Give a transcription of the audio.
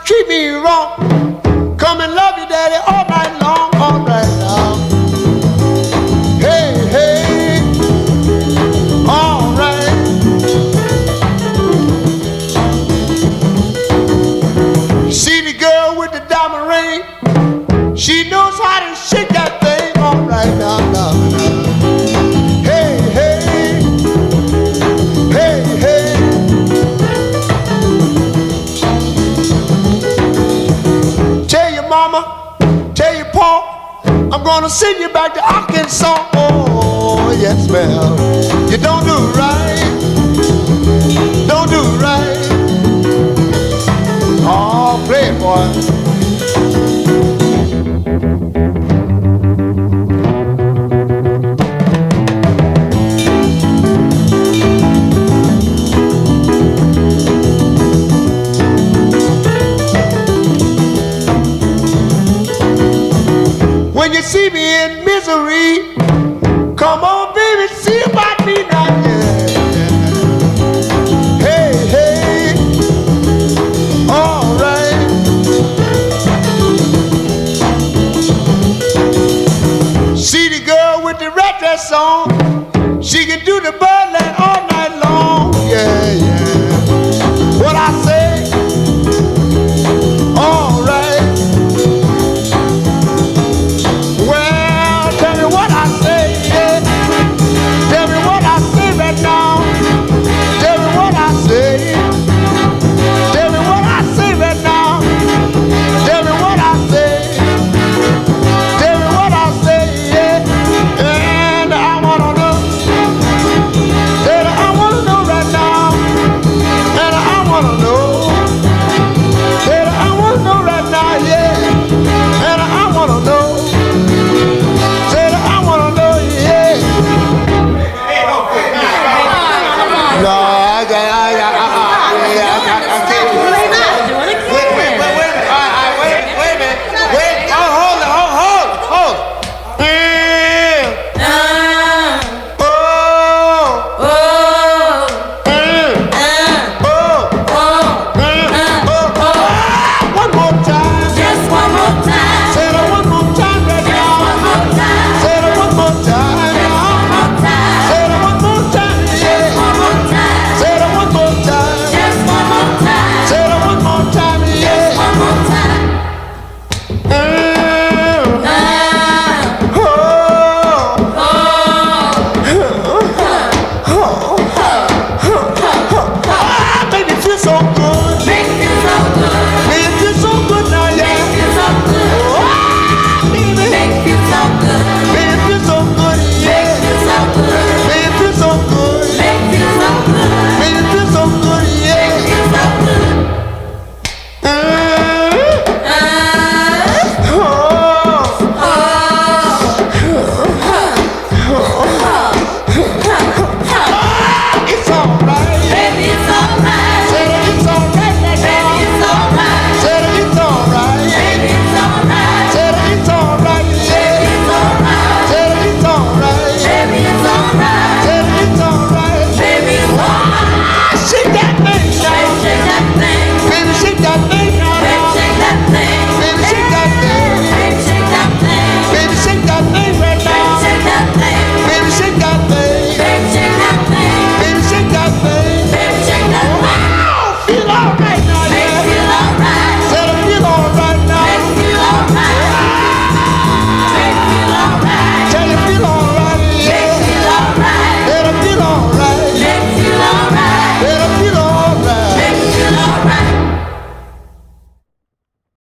treat me wrong. Come and love you, daddy, all night long, all night long. Hey, hey, all right. See the girl with the diamond ring? She knows how to shake that thing, all right now, now, now. Hey, hey, hey, hey. Tell your mama, tell your pa, I'm gonna send you back to Arkansas. Oh, yes, ma'am. You don't do right, don't do right. Oh, play it, boy. When you see me in misery, come on, baby, see about me now, yeah. Hey, hey, all right. See the girl with the red dress on, she can do the birdland all night long, yeah, yeah. What I say, all right. Well, tell me what I say, yeah. Tell me what I say right now. Tell me what I say. Tell me what I say right now. Tell me what I say. Tell me what I say, yeah. And I wanna know. And I wanna know right now. And I wanna know. And I wanna know right now, yeah. And I wanna know. No, I can't. Wait a minute. Wait. Hold. One more time. Just one more time. Say it one more time, right now. One more time. Say it one more time. One more time. Say it one more time, yeah. One more time. Say it one more time. Just one more time. Say it one more time, yeah. One more time. Baby, feel so good.